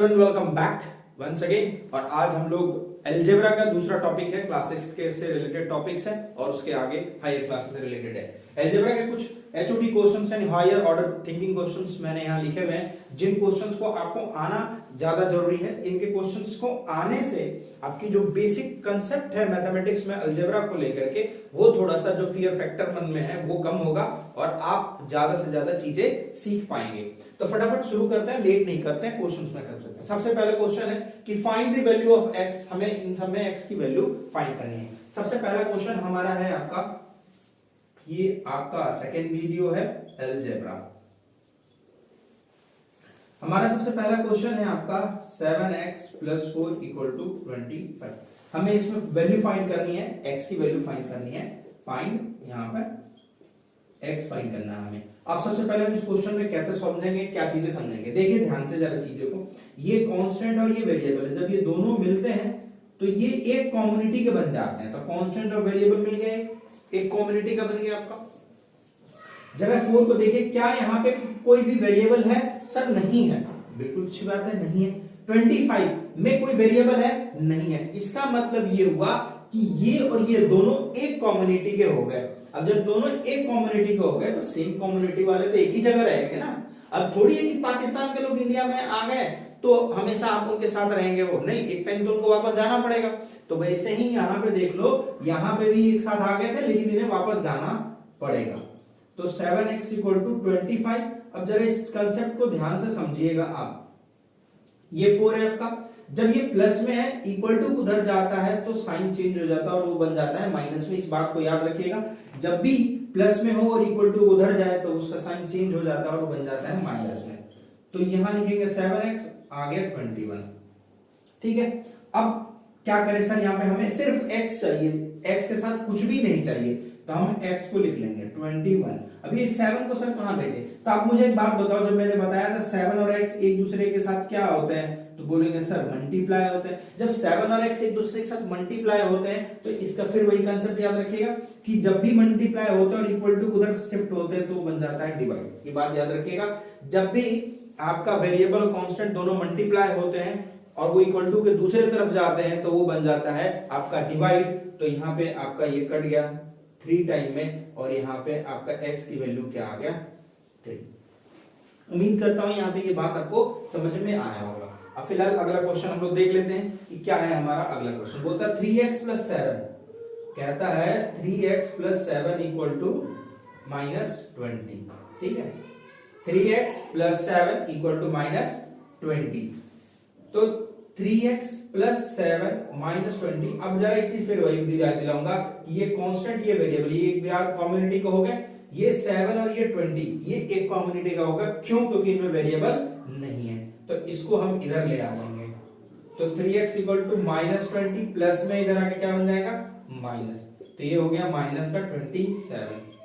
Everyone, welcome back once again. और आज हम लोग अलजेब्रा का दूसरा टॉपिक है, क्लास 6 के से रिलेटेड टॉपिक्स है और उसके आगे हायर क्लासेस से रिलेटेड है। अलजेब्रा के कुछ एचओडी क्वेश्चंस यानी हायर ऑर्डर थिंकिंग क्वेश्चंस मैंने यहाँ लिखे हुए हैं, जिन क्वेश्चंस को आपको आना ज्यादा जरूरी है। इनके क्वेश्चंस को आने से आपकी जो बेसिक कंसेप्ट है मैथमेटिक्स में अलजेब्रा को लेकर के, वो थोड़ा सा जो फियर फैक्टर मन में है वो कम होगा और आप ज्यादा से ज्यादा चीजें सीख पाएंगे। तो फटाफट शुरू करते हैं, लेट नहीं करते हैं, क्वेश्चंस में कर सकते हैं। सबसे पहले क्वेश्चन है कि find the value of x. हमें इन सब में एक्स की वैल्यू फाइंड करनी है। सबसे पहला क्वेश्चन हमारा है आपका, ये आपका सेकेंड वीडियो है अलजेब्रा। हमारा सबसे पहला क्वेश्चन है आपका 7x + 4 = 25। हमें इसमें वैल्यू फाइंड करनी है, x की वैल्यू फाइंड करनी है। फाइंड यहां पर x फाइंड करना है हमें। अब सबसे पहले हम इस क्वेश्चन में कैसे समझेंगे, क्या चीजें समझेंगे, देखिए ध्यान से जरा चीजों को। ये कांस्टेंट और ये वेरिएबल है, जब ये दोनों मिलते हैं तो ये एक कम्युनिटी के बन जाते हैं। तो कांस्टेंट और वेरिएबल मिल गए, एक कम्युनिटी का बन गया आपका। जरा 4 को देखिए, क्या यहाँ पे कोई भी वेरिएबल है? सर नहीं है, बिल्कुल अच्छी बात है, नहीं है। 25 में कोई वेरिएबल है? नहीं है। इसका मतलब ये हुआ कि ये और ये दोनों एक कम्युनिटी के हो गए। अब जब दोनों एक कम्युनिटी के हो गए तो सेम कम्युनिटी वाले तो एक ही जगह रहेंगे ना। अब थोड़ी है कि पाकिस्तान के लोग इंडिया में आ गए तो हमेशा आप उनके साथ रहेंगे, वो नहीं, एक टाइम तो उनको वापस जाना पड़ेगा। तो वैसे ही यहाँ पे देख लो, यहाँ पे भी एक साथ आ गए थे लेकिन इन्हें वापस जाना पड़ेगा। तो 7x = 25। अब जरा इस कंसेप्ट को ध्यान से समझिएगा आप। ये 4 है आपका, जब ये प्लस में है, इक्वल टू उधर जाता है तो साइन चेंज हो जाता है और वो बन जाता है माइनस में। इस बात को याद रखिएगा, जब भी प्लस में हो और इक्वल टू उधर जाए तो उसका साइन चेंज हो जाता है और बन जाता है माइनस में। तो यहां लिखेंगे 7x, आ गया 21। ठीक है, अब क्या करें सर, यहाँ पे हमें सिर्फ x चाहिए, x के साथ कुछ भी नहीं चाहिए, तो हम x को लिख लेंगे 21। अभी इस 7 को सर कहां भेजे? तो आप मुझे एक बात बताओ, जब मैंने बताया था 7 और x एक दूसरे के साथ क्या होते हैं, तो बोलेंगे सर मल्टीप्लाई होते हैं। जब 7 और x एक दूसरे के साथ मल्टीप्लाई होते हैं तो इसका फिर वही कंसेप्ट याद रखिएगा कि जब भी मल्टीप्लाई होते हैं और इक्वल टू उधर शिफ्ट होते हैं तो बन जाता है डिवाइड। ये बात याद रखिएगा, जब भी आपका वेरिएबल और कांस्टेंट दोनों मल्टीप्लाई होते हैं और वो इक्वल टू के दूसरे तरफ जाते हैं तो वो बन जाता है आपका डिवाइड। तो यहाँ पे आपका ये कट गया 3 टाइम में और यहाँ पे आपका x की वैल्यू क्या आ गया? 3। उम्मीद करता हूं यहाँ पे ये बात आपको समझ में आया होगा। अब फिलहाल अगला क्वेश्चन हम लोग देख लेते हैं कि क्या है हमारा अगला क्वेश्चन। बोलता है 3x + 7, कहता है 3x + 7 = -20। ठीक है, 3x + 7 = -20। तो 3x + 7 -20। अब जरा एक चीज फिर वही दिलाऊंगा कि ये कांस्टेंट, ये वेरिएबल, ये एक कम्युनिटी का हो गया, ये 7 और ये 20 ये एक कम्युनिटी का होगा। क्यों? क्योंकि इनमें वेरिएबल नहीं है, तो इसको हम इधर ले आ लेंगे। तो 3x = -20, प्लस में इधर आके क्या बन जाएगा? माइनस। तो ये हो गया माइनस का 27,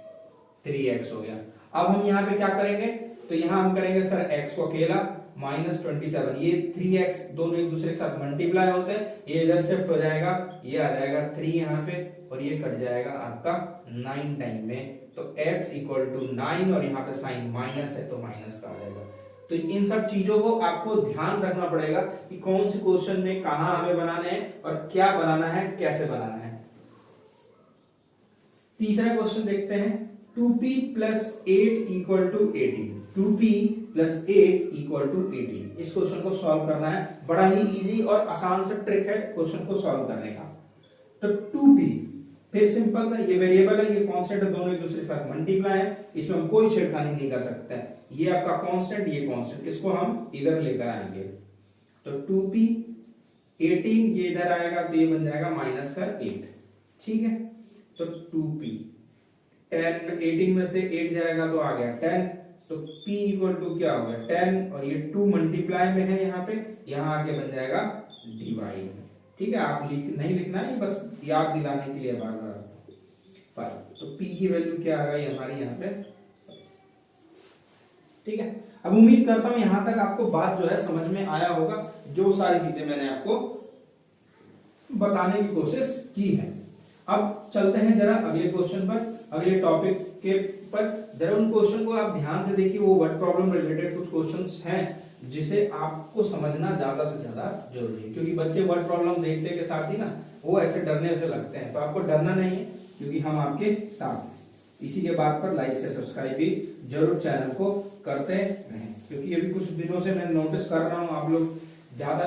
3x हो गया। अब हम यहाँ पे क्या करेंगे, तो यहाँ हम करेंगे सर x को अकेला -27, ये 3x दोनों एक दूसरे के साथ मल्टीप्लाई होते हैं, ये इधर शिफ्ट हो जाएगा, ये आ जाएगा 3 यहाँ पे और ये कट जाएगा आपका 9 टाइम में। तो x = 9 और यहाँ पे साइन माइनस है तो माइनस का आ जाएगा। तो इन सब चीजों को आपको ध्यान रखना पड़ेगा कि कौन से क्वेश्चन में कहां हमें बनाना है और क्या बनाना है, कैसे बनाना है। तीसरा क्वेश्चन देखते हैं, 2p + 8 = 18। 2p + 8 = 18। इस क्वेश्चन को सॉल्व करना है, बड़ा ही इजी और आसान सा ट्रिक है क्वेश्चन को सॉल्व करने का। तो 2p फिर सिंपल सा, ये वेरिएबल है, ये कांस्टेंट है, दोनों एक दूसरे के साथ मल्टीप्लाई है, इसमें हम कोई छेड़खानी नहीं कर सकते हैं। ये आपका कांस्टेंट, ये कांस्टेंट, इसको हम इधर लेकर आएंगे। तो 2p 18 ये इधर आएगा तो ये बन जाएगा -8। ठीक है, तो 2p 10 18 में से 8 जाएगा तो आ गया 10। तो p = क्या हो गया 10 और ये 2 मल्टीप्लाई में है, यहाँ पे यहाँ आके बन जाएगा डिवाइड। ठीक है, आप नहीं लिखना है, बस याद दिलाने के लिए बार बार 5। तो p की वैल्यू क्या आ गई हमारी यहाँ पे? ठीक है, अब उम्मीद करता हूं यहां तक आपको बात जो है समझ में आया होगा, जो सारी चीजें मैंने आपको बताने की कोशिश की है। अब चलते हैं जरा अगले क्वेश्चन पर, अगले टॉपिक के पर। जरा उन क्वेश्चन को आप ध्यान से देखिए, वो वर्ड प्रॉब्लम रिलेटेड कुछ क्वेश्चंस हैं जिसे आपको समझना ज्यादा से ज्यादा जरूरी है, क्योंकि बच्चे वर्ड प्रॉब्लम देखने के साथ ही ना वो ऐसे डरने से लगते हैं। तो आपको डरना नहीं है, क्योंकि हम आपके साथ हैं। इसी के बात पर लाइक से सब्सक्राइब भी जरूर चैनल को करते रहें, क्योंकि अभी कुछ दिनों से मैं नोटिस कर रहा हूँ आप लोग ज्यादा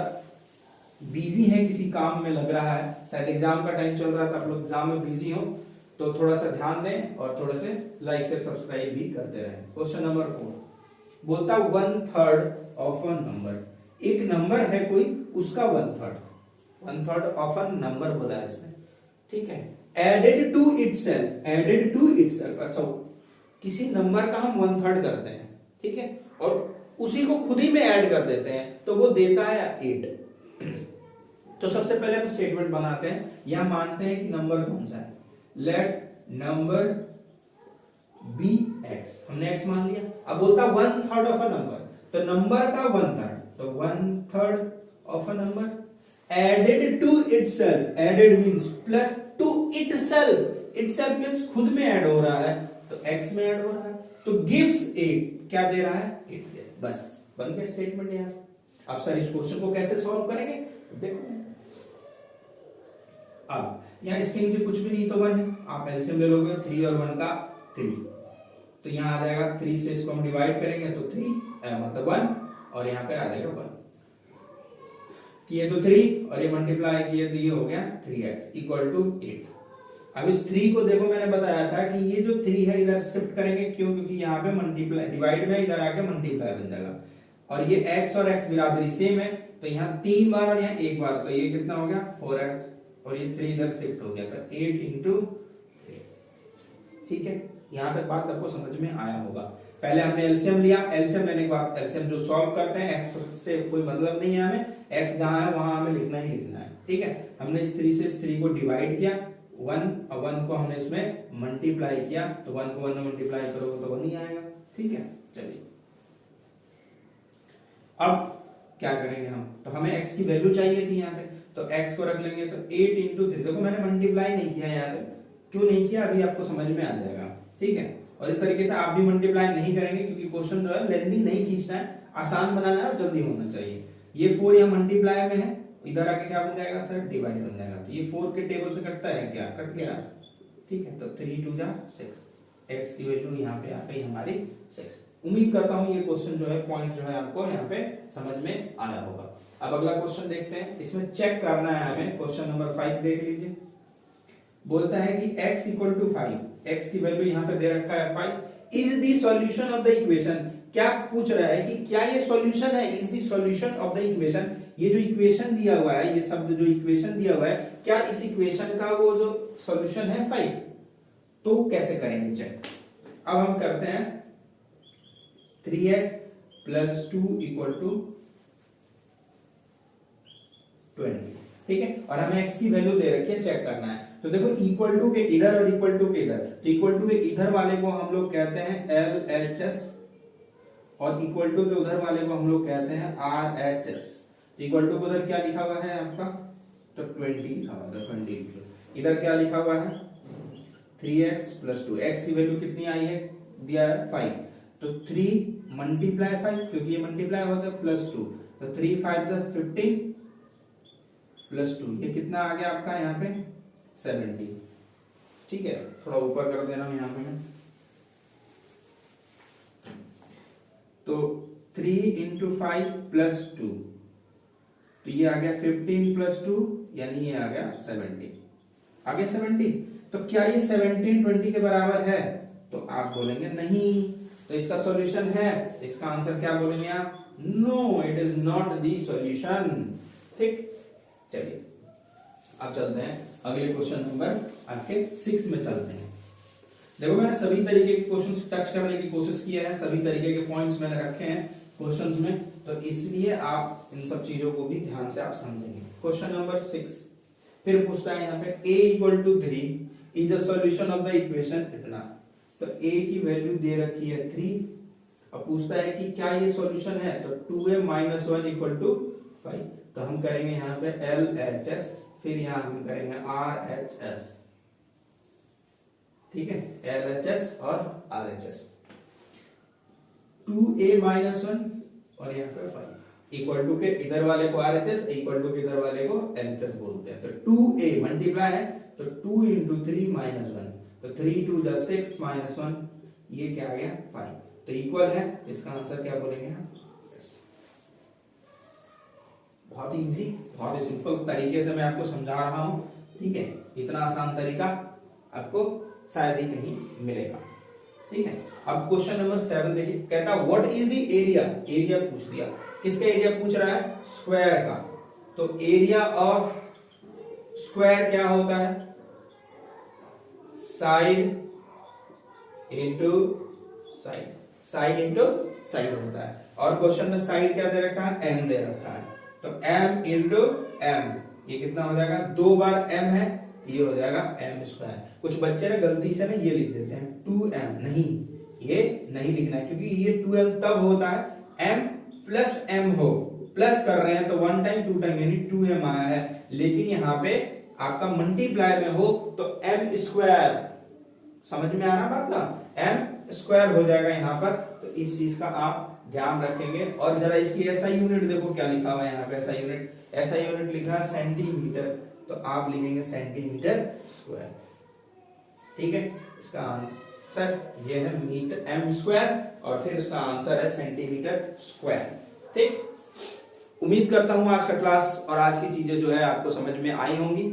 बिजी हैं, किसी काम में लग रहा है, शायद एग्जाम का टाइम चल रहा था, आप लोग एग्जाम में बिजी हो, तो थोड़ा सा ध्यान दें और थोड़े से लाइक से सब्सक्राइब भी करते रहें। क्वेश्चन नंबर 4 बोलता 1/3 ऑफ अ नंबर, एक नंबर है कोई, उसका 1/3 ऑफ अ नंबर बोला है इसने, ठीक है। एडेड टू इटसेल्फ, अच्छा किसी नंबर का हम 1/3 करते हैं, ठीक है, और उसी को खुद ही में ऐड कर देते हैं, तो वो देता है 8। तो सबसे पहले हम स्टेटमेंट बनाते हैं, यहां मानते हैं कि नंबर कौन सा है, लेट नंबर बी एक्स, हमने एक्स मान लिया। अब बोलता 1/3 ऑफ अ नंबर, तो नंबर का 1/3, तो 1/3 of a number added to itself, added means plus to itself, itself means खुद में ऐड हो रहा है, तो एक्स में ऐड हो रहा है, तो गिव्स 8, क्या दे रहा है 8, बस बन गया स्टेटमेंट। यहां से अब सर इस क्वेश्चन को कैसे सॉल्व करेंगे, देखो अब यहाँ इसके नीचे कुछ भी नहीं तो 1 है, आप एलसीएम ले लोगे 3 और 1 का 3, तो यहाँ आ जाएगा 3 से इसको हम डिवाइड करेंगे तो 3 मतलब 1, और यहाँ पे आ जाएगा 1, किए तो 3 और ये मल्टीप्लाई किए तो ये हो गया 3x इक्वल टू 8। अब इस 3 को देखो, मैंने बताया था कि ये जो 3 है इधर शिफ्ट करेंगे, क्यों, क्योंकि यहाँ पे मल्टीप्लाई डिवाइड में इधर आके मल्टीप्लाई बन जाएगा, और ये x और x बिरादरी सेम है, तो यहाँ 3 बार और यहाँ 1 बार, तो ये कितना हो गया 4x, और ये 3 इधर शिफ्ट हो गया, तो 8 इंटू 3, ठीक है। यहाँ तक बात आपको समझ में आया होगा। पहले हमने एलसीएम लिया, एलसीएम लेने के बाद एलसीएम जो सॉल्व करते हैं, एक्स से कोई मतलब नहीं है हमें, एक्स जहां है वहां हमें लिखना ही लिखना है, ठीक है। हमने इस 3 से इस 3 को डिवाइड किया, 1 और 1 को हमने इसमें मल्टीप्लाई किया, तो 1 को 1 में मल्टीप्लाई करोगे तो 1 ही आएगा, ठीक है। चलिए अब क्या करेंगे हम, तो हमें x की वैल्यू चाहिए थी यहाँ पे, तो x को रख लेंगे, तो 8 इंटू 3, देखो मैंने मल्टीप्लाई नहीं किया यहाँ पे, क्यों नहीं किया अभी आपको समझ में आ जाएगा, ठीक है। और इस तरीके से आप भी मल्टीप्लाई नहीं करेंगे, क्योंकि क्वेश्चन जो है लेंथी नहीं खींचना है, आसान बनाना है और जल्दी होना चाहिए। ये 4 यहाँ मल्टीप्लाई में है, इधर आके क्या बन जाएगा सर, डिवाइड बन जाएगा, तो ये 4 के टेबल से कटता है क्या, कट गया, ठीक है। तो 3 2 6, x की वैल्यू यहाँ पे आ गई हमारी 6। उम्मीद करता हूँ ये क्वेश्चन जो है पॉइंट जो है आपको यहाँ पे समझ में आया होगा। अब अगला क्वेश्चन देखते हैं, इसमें चेक करना है हमें, क्वेश्चन नंबर 5 देख लीजिए। बोलता है कि x इक्वल टू 5, x की वैल्यू यहाँ पे दे रखा है 5, is the solution of the equation, क्या पूछ रहा है कि क्या ये सॉल्यूशन है, is the solution of the equation, ये जो इक्वेशन दिया हुआ है, ये शब्द जो इक्वेशन दिया हुआ है, क्या इस इक्वेशन का वो जो सॉल्यूशन है 5, तो कैसे करेंगे चेक। अब हम करते हैं 3x प्लस 2 इक्वल टू 20, ठीक है, और हमें x की वैल्यू दे रखी है, चेक करना है। तो देखो इक्वल टू के इधर और इक्वल टू के इधर, तो इक्वल टू के इधर वाले को हम लोग कहते हैं LHS, और इक्वल टू के उधर वाले को हम लोग कहते हैं RHS। इक्वल टू के उधर क्या लिखा हुआ है आपका, तो 20 लिखा हुआ है, 20, इधर क्या लिखा हुआ है 3x प्लस 2, x की वैल्यू कितनी आई है, दिया है 5, तो 3 मल्टीप्लाई 5, क्योंकि ये मल्टीप्लाई होता है प्लस 2, तो 3 5 15 प्लस 2, ये कितना आ गया आपका यहाँ पे 70, ठीक है। थोड़ा ऊपर कर देना यहाँ पे मैं, तो 3 इंटू 5 प्लस 2, तो ये आ गया 15 प्लस 2, यानी ये आ गया 70, आ गया 70। तो क्या ये 17 20 के बराबर है, तो आप बोलेंगे नहीं, तो इसका सॉल्यूशन है, इसका आंसर क्या बोलेंगे आप, no it is not the solution, ठीक। चलिए अब चलते हैं अगले क्वेश्चन नंबर आपके 6 में चलते हैं। देखो मैंने सभी तरीके के क्वेश्चंस टच करने की कोशिश की है, सभी तरीके के पॉइंट्स मैंने रखे हैं क्वेश्चंस में, तो इसलिए आप इन सब चीजों को भी ध्यान से आप समझेंगे। क्वेश्चन नंबर 6 फिर पूछता है यहाँ पे a equal to 3 is the solution of the equation इतना, तो a की वैल्यू दे रखी है 3, और पूछता है कि क्या ये सॉल्यूशन है, तो 2a माइनस 1 इक्वल टू 5, तो हम करेंगे यहाँ पे LHS, फिर यहाँ हम करेंगे RHS, ठीक है, LHS और RHS। 2a माइनस 1 और यहाँ पे 5 इक्वल टू के इधर वाले को RHS इक्वल टू के इधर वाले को LHS बोलते हैं। तो 2a मल्टीप्लाई है तो 2 into 3 minus 1 तो 3 2 जा 6 minus 1 ये क्या आ गया 5 तो इक्वल है। इसका आंसर क्या बोलेंगे हम yes। बहुत ही इजी बहुत ही सिंपल तरीके से मैं आपको समझा रहा हूं, ठीक है। इतना आसान तरीका आपको शायद ही कहीं मिलेगा, ठीक है। अब क्वेश्चन नंबर 7 देखिए, कहता what is the area, area पूछ दिया। किसका एरिया पूछ रहा है? स्क्वायर का। तो एरिया ऑफ स्क्वायर क्या होता है? Side into side, side into side होता है। और क्वेश्चन में साइड क्या दे रखा है? m दे रखा है। तो m इंटू m ये कितना हो जाएगा? 2 बार m है, ये हो जाएगा m स्क्वायर। कुछ बच्चे ना गलती से ना ये लिख देते हैं 2m, नहीं ये नहीं लिखना है, क्योंकि ये 2m तब होता है m प्लस m हो, प्लस कर रहे हैं तो 1 टाइम 2 टाइम यानी 2m आया है। लेकिन यहाँ पे आपका मल्टीप्लाई में हो तो m स्क्वायर, समझ में आ रहा बात ना, m स्क्वायर हो जाएगा यहाँ पर। तो इस चीज का आप ध्यान रखेंगे। और जरा इसकी ऐसा यूनिट देखो क्या लिखा हुआ है यहाँ पे, ऐसा यूनिट लिखा है सेंटीमीटर, तो आप लिखेंगे सेंटीमीटर स्क्वायर, ठीक है। इसका आंसर ये है मीटर m स्क्वायर और फिर इसका आंसर है सेंटीमीटर स्क्वायर, ठीक। उम्मीद करता हूं आज का क्लास और आज की चीजें जो है आपको समझ में आई होंगी।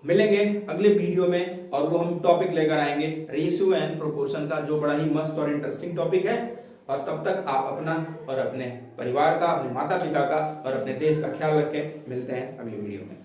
मिलेंगे अगले वीडियो में और वो हम टॉपिक लेकर आएंगे रेशियो एंड प्रोपोर्शन का, जो बड़ा ही मस्त और इंटरेस्टिंग टॉपिक है। और तब तक आप अपना और अपने परिवार का, अपने माता पिता का और अपने देश का ख्याल रखें। मिलते हैं अगले वीडियो में।